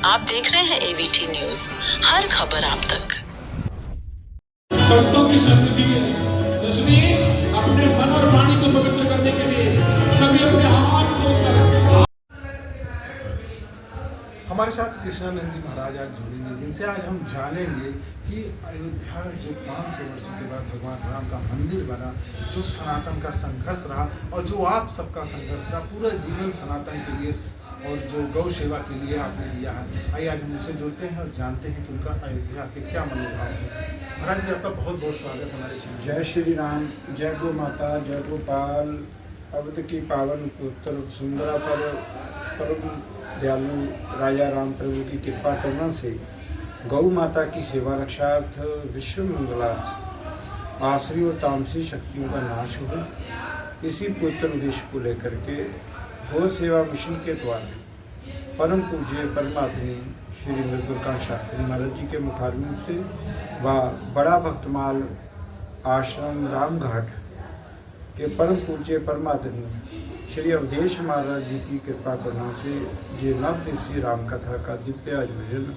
आप देख रहे हैं एबीटी न्यूज, हर खबर आप तक। संतों की सन्निधि है, इसलिए अपने मन और वाणी को पवित्र करने के लिए सभी अपने हाथ खोलकर। हमारे साथ कृष्णानंद जी महाराज आज जुड़ेंगे, जिनसे आज हम जानेंगे कि अयोध्या जो 500 वर्षों के बाद भगवान राम का मंदिर बना, जो सनातन का संघर्ष रहा और जो आप सबका संघर्ष रहा, पूरा जीवन सनातन के लिए और जो गौ सेवा के लिए आपने दिया है। आइए आज हम उनसे जुड़ते हैं और जानते हैं कि उनका अयोध्या के क्या मनोभाव है। महाराज जी, आपका बहुत बहुत स्वागत है हमारे चैनल। जय श्री राम, जय गो माता, जय गोपाल। अवध की पावन पुत्र सुंदरा पर परम दयालु राजा राम प्रभु की कृपा करना से गौ माता की सेवा रक्षार्थ विश्व मंगलार्थ आसरी और तामसी शक्तियों का नाश हो, इसी पवित्र उद्देश्य को लेकर के गौ सेवा मिशन के द्वारा परम पूज्य परमात्मा श्री मृदुलकांत शास्त्री महाराज जी के मुखारविंद से व बड़ा भक्तमाल आश्रम रामघाट के परम पूज्य परमात्मा श्री अवधेश महाराज जी की कृपा करना से ये नवदेशी राम कथा का दिव्य आयोजन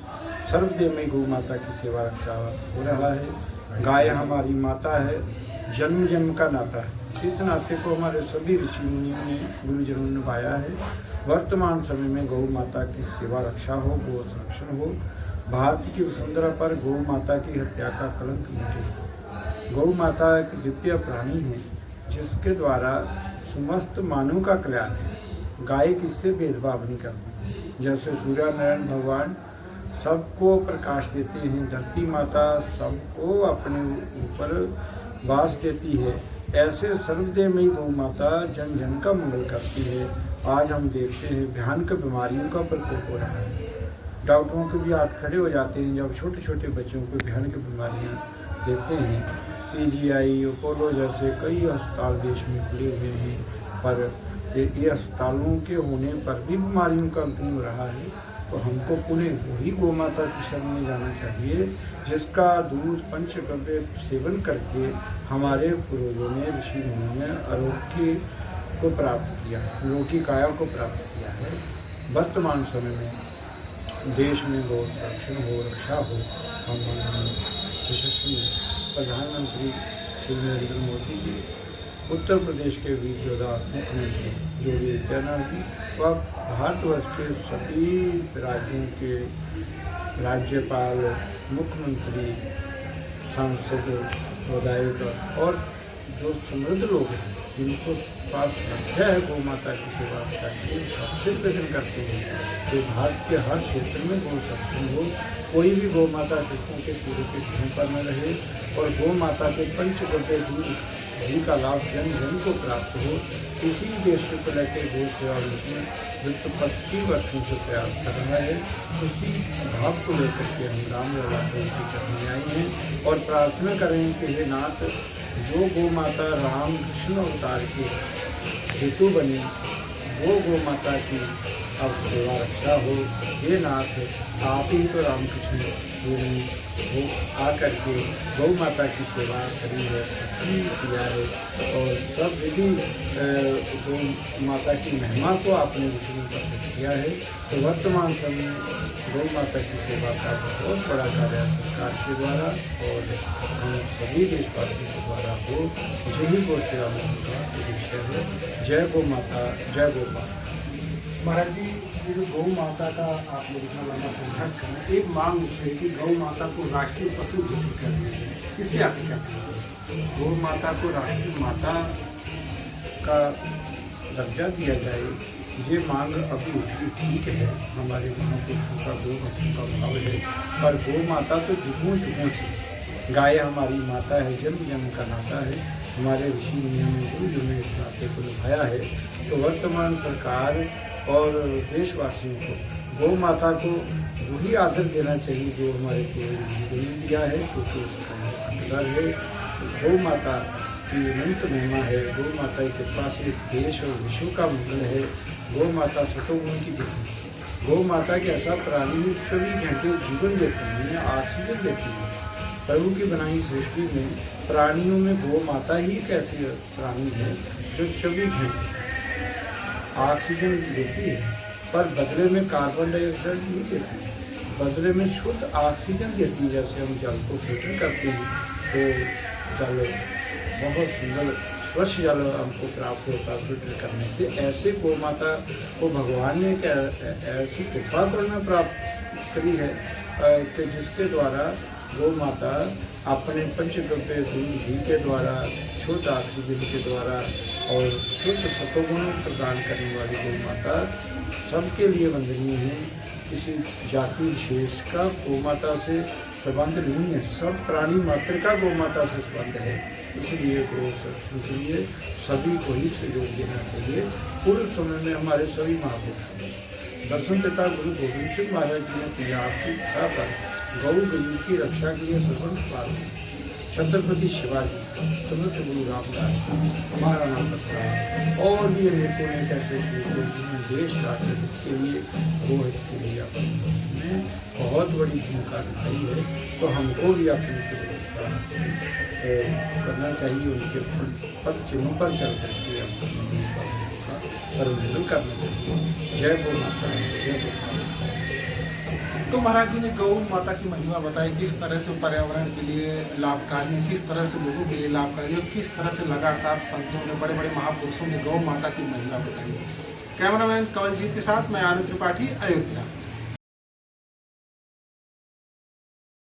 सर्वदेवमयी गौ माता की सेवा रक्षा हो रहा है। गाय हमारी माता है, जन्म जन्म का नाता है। इस नाते को हमारे सभी ऋषि मुनियों ने गुरुजनों ने निभाया है। वर्तमान समय में गौ माता की सेवा रक्षा हो, गौ संरक्षण हो, भारत की वसुंधरा पर गौ माता की हत्या का कलंक मिटे। गौ माता एक दिव्य प्राणी है जिसके द्वारा समस्त मानव का कल्याण है। गाय किससे भेदभाव नहीं करती। जैसे सूर्यनारायण भगवान सबको प्रकाश देते हैं, धरती माता सबको अपने ऊपर वास देती है, ऐसे सर्वदेवमयी गौ माता जन जन का मंगल करती है। आज हम देखते हैं भयानक बीमारियों का प्रकोप हो रहा है। डॉक्टरों के भी हाथ खड़े हो जाते हैं जब छोटे छोटे बच्चों को भयानक बीमारियां देखते हैं। पीजीआई, अपोलो जैसे कई अस्पताल देश में खुले हुए हैं, पर ये अस्पतालों के होने पर भी बीमारियों का अंत नहीं हो रहा है। तो हमको पुनः वही गौ माता की शरण में जाना चाहिए जिसका दूध पंचगव्य सेवन करके हमारे पूर्वजों ने ऋषि मुनियों ने आरोग्य को प्राप्त किया, लौकिक काया को प्राप्त किया है। वर्तमान समय में देश में गौ संरक्षण हो, रक्षा हो। हम यशस्वी प्रधानमंत्री श्री नरेंद्र मोदी जी, उत्तर प्रदेश के वीर योद्धा मुख्यमंत्री योगी आदित्यनाथ जी व भारतवर्ष के सभी राज्यों के राज्यपाल, मुख्यमंत्री, सांसद, विधायक और जो समृद्ध लोग हैं जिनको स्वास्थ्य है गौ माता की सेवा करके सबसे प्रयत्न करते हैं कि भारत के हर क्षेत्र में गौ संरक्षण हो, कोई भी गौ माता कृष्णों के सूर्य के घर पर न रहे और गौ माता के पंचगव्य दूध घी का लाभ जन जन को प्राप्त हो। इसी उद्देश्य को लेकर गौ सेवा मिशन विश्व 25 वर्षों से प्रयास कर रहा है। उसी भाव को लेकर के हम रामलला की चरण में आए हैं और प्रार्थना करें कि हे नाथ, जो गौ माता राम कृष्ण अवतार के हेतु बने वो गौ माता की अब सेवा रक्षा हो। हे नाथ, आप ही तो रामकृष्ण वो आकर के गौ माता की सेवा करी है, किया है और सब विधि गौ माता की महिमा को आपने विष्णु प्रकट किया है। तो वर्तमान समय में गौ माता की सेवा का बहुत बड़ा कार्य सरकार के द्वारा और हम सभी देशवासियों के द्वारा हो, यही गौ सेवा का उद्देश्य है। जय गौ माता, जय गौ माता। महाराज जी, ये जो गौ माता का आप लोग इतना लंबा संघर्ष कर रहे हैं, एक मांग है कि गौ माता को राष्ट्रीय पशु घोषित कर दिया जाए, इस पर आप क्या कहेंगे? गौ माता को राष्ट्रीय माता का दर्जा दिया जाए, ये मांग अभी उठी ठीक है। हमारे महापुरुषों का गौ भक्तों का भाव है, पर गौ माता तो जुगों जुगों से गाय हमारी माता है, जन्म जन्म का नाता है। हमारे ऋषि मुनियों ने गुरुजों ने इस नाते को निभाया है। तो वर्तमान सरकार और देशवासियों को गौ माता को वही आदर देना चाहिए जो हमारे पूर्वजों ने दिया है, क्योंकि उसका हकदार है। गौ माता की अनंत महिमा है। गौ माता की कृपा से देश और विश्व का मंगल है। गौ माता सतोगुण की देती है। गौ माता के ऐसा प्राणी 24 घंटे जीवन देती है, ऑक्सीजन देती है। प्रभु की बनाई सृष्टि में प्राणियों में गौ माता ही एक ऐसी प्राणी है जो 24 घंटे ऑक्सीजन देती है, पर बदले में कार्बन डाइऑक्साइड नहीं देती है। बदले में शुद्ध ऑक्सीजन देती है। जैसे हम जल को फिल्टर करते हैं तो जल बहुत सुंदर स्वच्छ जल हमको प्राप्त होता है फिल्टर करने से। ऐसे गौ माता को भगवान ने ऐसी कृपा करना प्राप्त करी है कि जिसके द्वारा गौ माता अपने पंचद्रव्य दूध घी के द्वारा, शुद्ध ऑक्सीजन के द्वारा और शुद्ध सतोगुण प्रदान करने वाली गौ माता सबके लिए वंदनीय है। किसी जाति विशेष का गौ माता से संबंध नहीं है, सब प्राणी मात्र का गौ माता से संबंध है। इसलिए गौ संरक्षण के लिए सभी को ही सहयोग देना चाहिए। पूर्व समय में हमारे सभी महापुरुषों दर्शन पिता गुरु गोविंद सिंह महाराज जी ने पंजाब की इच्छा पर गौ गरीब की रक्षा के लिए स्वतंत्र पालन, छत्रपति शिवाजी, समर्थ गुरु रामदास, महाराणा प्रताप और भी अनेकों ने कैसे देश राष्ट्र के लिए गौ हित के लिए अपने बहुत बड़ी भूमिका निभाई है। तो हमको भी अपनी व्यवस्था करना चाहिए, उनके पद चिन्हों पर चल करके परमंडल करना चाहिए। जय गौ माता, जय गौ माता। तो महाराज जी ने गौ माता की महिमा बताई, किस तरह से पर्यावरण के लिए लाभकारी है, किस तरह से लोगों के लिए लाभकारी है, किस तरह से लगातार संतों ने, बड़े बड़े महापुरुषों ने गौ माता की महिमा बताई। कैमरामैन कंवलजीत के साथ मैं आनंद त्रिपाठी, अयोध्या।